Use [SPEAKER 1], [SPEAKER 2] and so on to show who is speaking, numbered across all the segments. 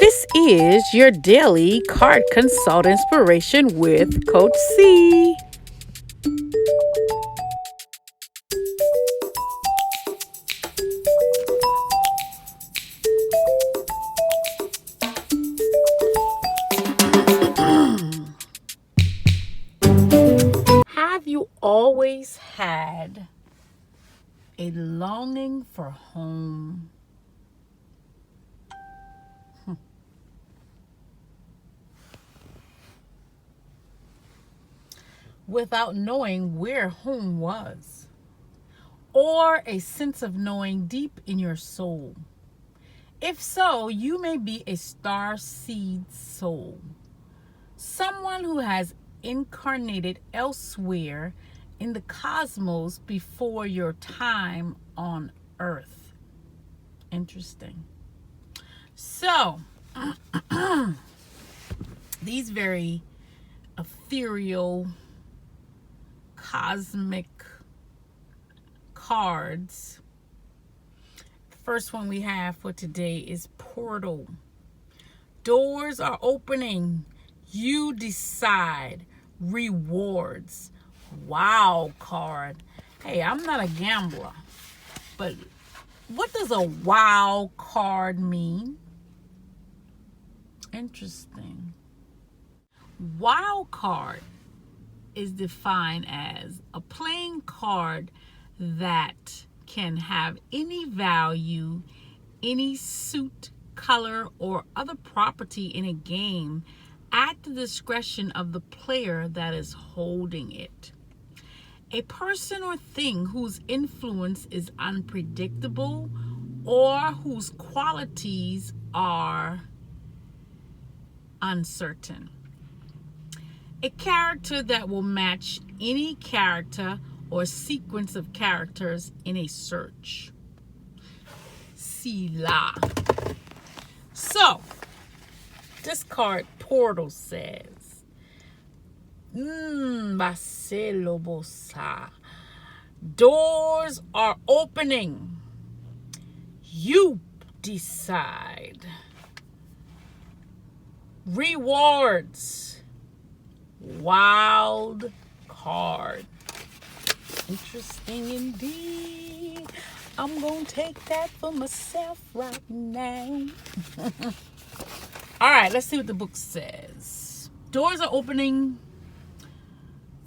[SPEAKER 1] This is your daily card consult inspiration with Coach C. Have you always had a longing for home? Without knowing where home was, or a sense of knowing deep in your soul? If so, you may be a star seed soul, someone who has incarnated elsewhere in the cosmos before your time on Earth. Interesting. So, these very ethereal, cosmic cards. The first one we have for today is Portal. Doors are opening. You decide. Rewards. Wow card. Hey, I'm not a gambler, but what does a wow card mean? Interesting. Wow card is defined as a playing card that can have any value, any suit, color, or other property in a game at the discretion of the player that is holding it. A person or thing whose influence is unpredictable or whose qualities are uncertain. A character that will match any character or sequence of characters in a search. Sila. So, this card, Portal, says, Baselo Bosa. Doors are opening. You decide. Rewards. Wild card. Interesting indeed. I'm going to take that for myself right now. All right, let's see what the book says. Doors are opening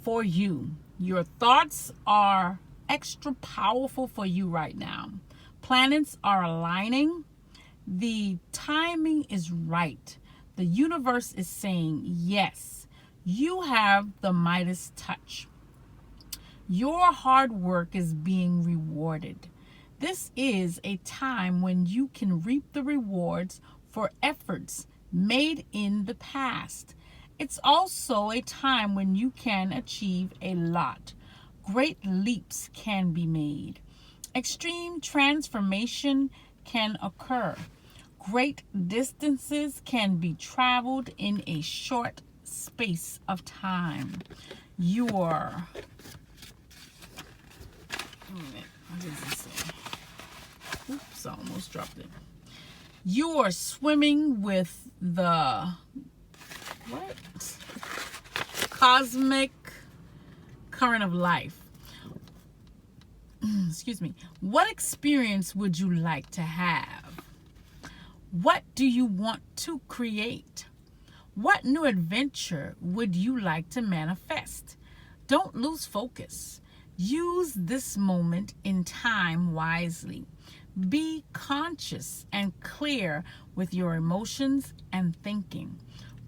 [SPEAKER 1] for you. Your thoughts are extra powerful for you right now. Planets are aligning. The timing is right. The universe is saying yes. You have the Midas touch. Your hard work is being rewarded. This is a time when you can reap the rewards for efforts made in the past. It's also a time when you can achieve a lot. Great leaps can be made. Extreme transformation can occur. Great distances can be traveled in a short space of time. What does it say? Oops, I almost dropped it. You are swimming with the cosmic current of life. Excuse me. What experience would you like to have? What do you want to create? What new adventure would you like to manifest? Don't lose focus. Use this moment in time wisely. Be conscious and clear with your emotions and thinking.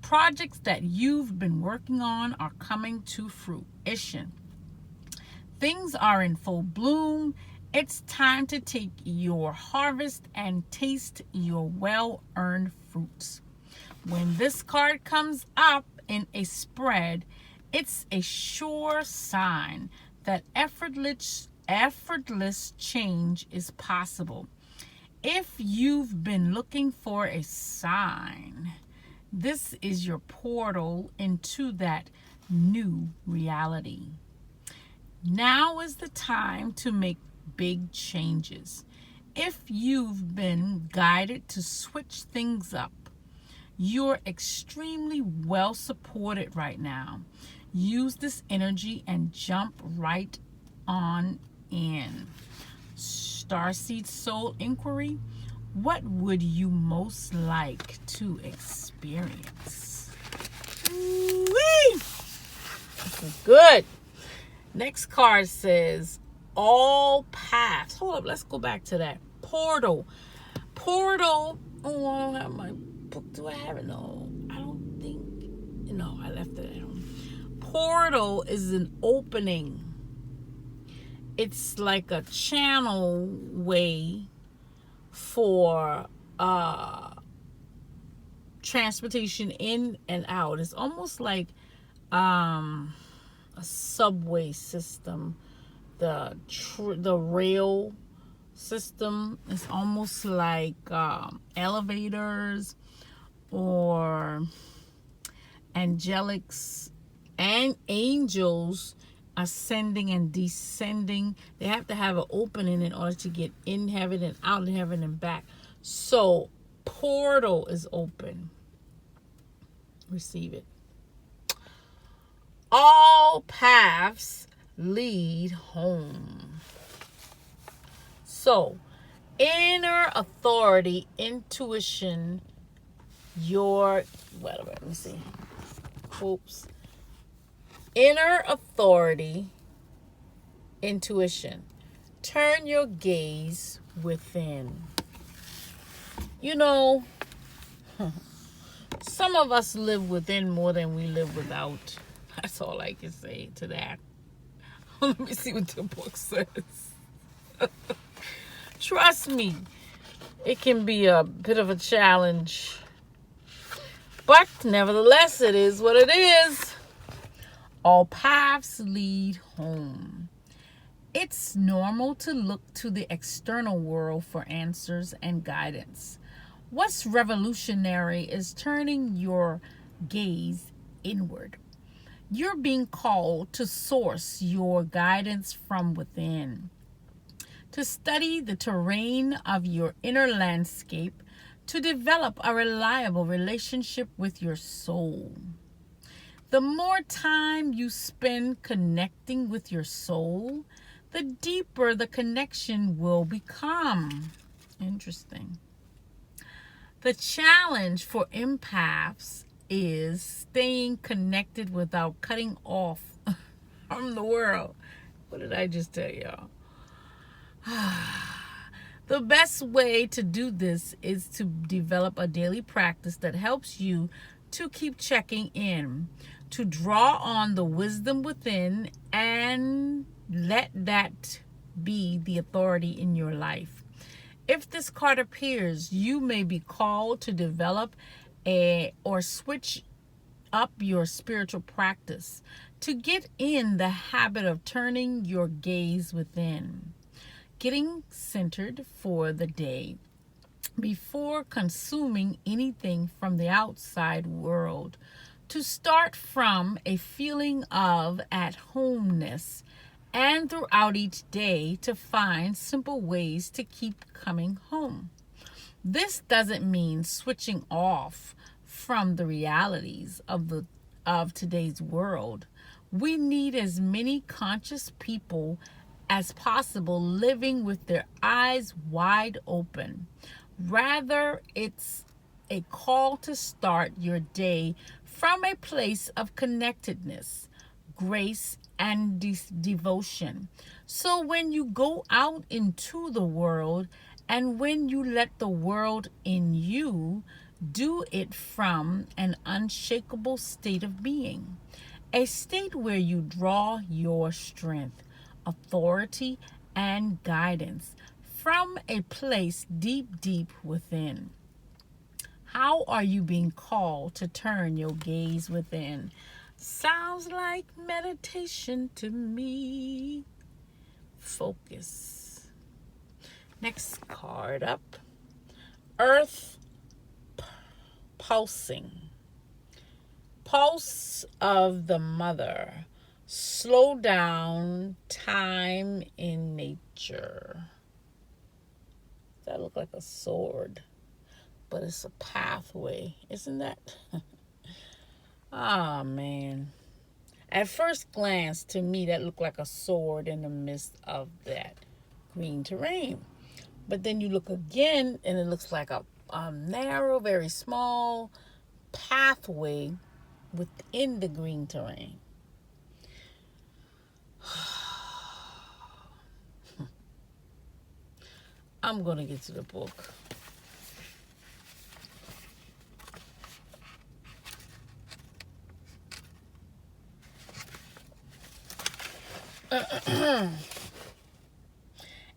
[SPEAKER 1] Projects that you've been working on are coming to fruition. Things are in full bloom. It's time to take your harvest and taste your well-earned fruits. When this card comes up in a spread, it's a sure sign that effortless change is possible. If you've been looking for a sign, this is your portal into that new reality. Now is the time to make big changes. If you've been guided to switch things up, You're extremely well supported right now. Use this energy and jump right on in. Starseed Soul Inquiry. What would you most like to experience? Woo-wee! This is good. Next card says all paths. Hold up, let's go back to that. Portal. Portal. Oh, I don't have my book. Do I have it? No, I don't think. No, I left it at home. Portal is an opening. It's like a channel way for transportation in and out. It's almost like a subway system. The rail system is almost like elevators or angelics and angels ascending and descending. They have to have an opening in order to get in heaven and out of heaven and back. So portal is open. Receive it. All paths lead home. So inner authority, intuition, let me see. Oops. Inner authority, intuition. Turn your gaze within. You know, some of us live within more than we live without. That's all I can say to that. Let me see what the book says. Trust me, it can be a bit of a challenge. But nevertheless, it is what it is. All paths lead home. It's normal to look to the external world for answers and guidance. What's revolutionary is turning your gaze inward. You're being called to source your guidance from within, to study the terrain of your inner landscape, to develop a reliable relationship with your soul. The more time you spend connecting with your soul, the deeper the connection will become. Interesting. The challenge for empaths is staying connected without cutting off from the world. What did I just tell y'all? The best way to do this is to develop a daily practice that helps you to keep checking in, to draw on the wisdom within, and let that be the authority in your life. If this card appears, you may be called to develop or switch up your spiritual practice, to get in the habit of turning your gaze within, getting centered for the day before consuming anything from the outside world, to start from a feeling of at-homeness, and throughout each day to find simple ways to keep coming home. This doesn't mean switching off from the realities of today's world. We need as many conscious people as possible living with their eyes wide open. Rather, it's a call to start your day from a place of connectedness, grace, and devotion. So when you go out into the world and when you let the world in you, do it from an unshakable state of being, a state where you draw your strength, authority, and guidance from a place deep, deep within. How are you being called to turn your gaze within? Sounds like meditation to me. Focus. Next card up. Earth pulsing. Pulse of the mother. Slow down time in nature. That look like a sword. but it's a pathway. Isn't that? Ah, man. At first glance, to me, that looked like a sword in the midst of that green terrain. But then you look again, and it looks like a narrow, very small pathway within the green terrain. I'm going to get to the book.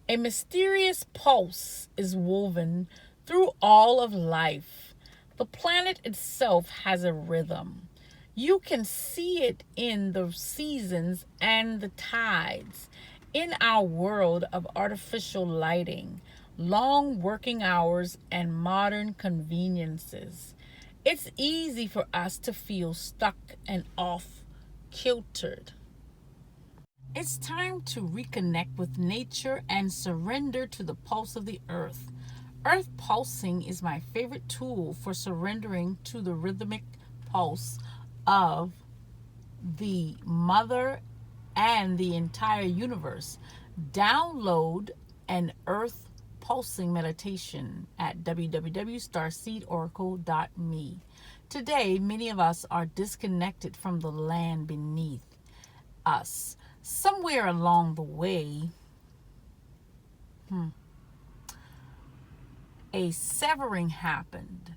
[SPEAKER 1] A mysterious pulse is woven through all of life. The planet itself has a rhythm. You can see it in the seasons and the tides. In our world of artificial lighting, long working hours, and modern conveniences, it's easy for us to feel stuck and off kiltered. It's time to reconnect with nature and surrender to the pulse of the earth. Earth pulsing is my favorite tool for surrendering to the rhythmic pulse of the mother and the entire universe. Download an earth pulsing meditation at www.starseedoracle.me. Today, many of us are disconnected from the land beneath us. Somewhere along the way, a severing happened,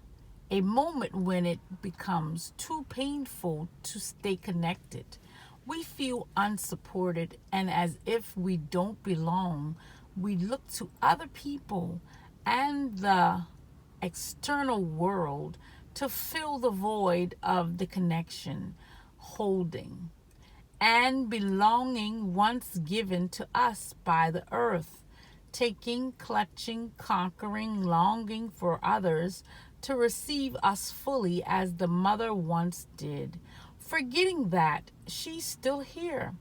[SPEAKER 1] a moment when it becomes too painful to stay connected. We feel unsupported, and as if we don't belong, we look to other people and the external world to fill the void of the connection, holding and belonging once given to us by the earth, taking, clutching, conquering, longing for others to receive us fully as the mother once did, forgetting that she's still here,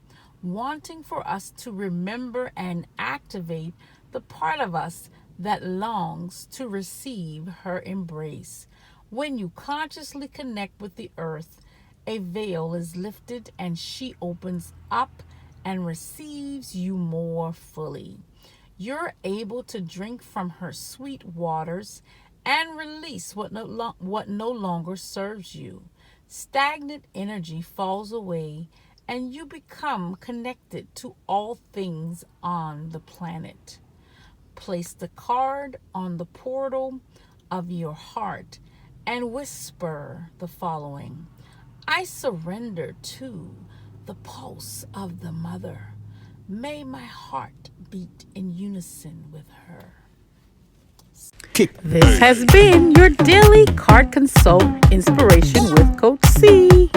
[SPEAKER 1] wanting for us to remember and activate the part of us that longs to receive her embrace. When you consciously connect with the earth, a veil is lifted and she opens up and receives you more fully. You're able to drink from her sweet waters and release what no longer serves you. Stagnant energy falls away and you become connected to all things on the planet. Place the card on the portal of your heart and whisper the following: I surrender to the pulse of the mother. May my heart beat in unison with her. This has been your daily card consult inspiration with Coach C.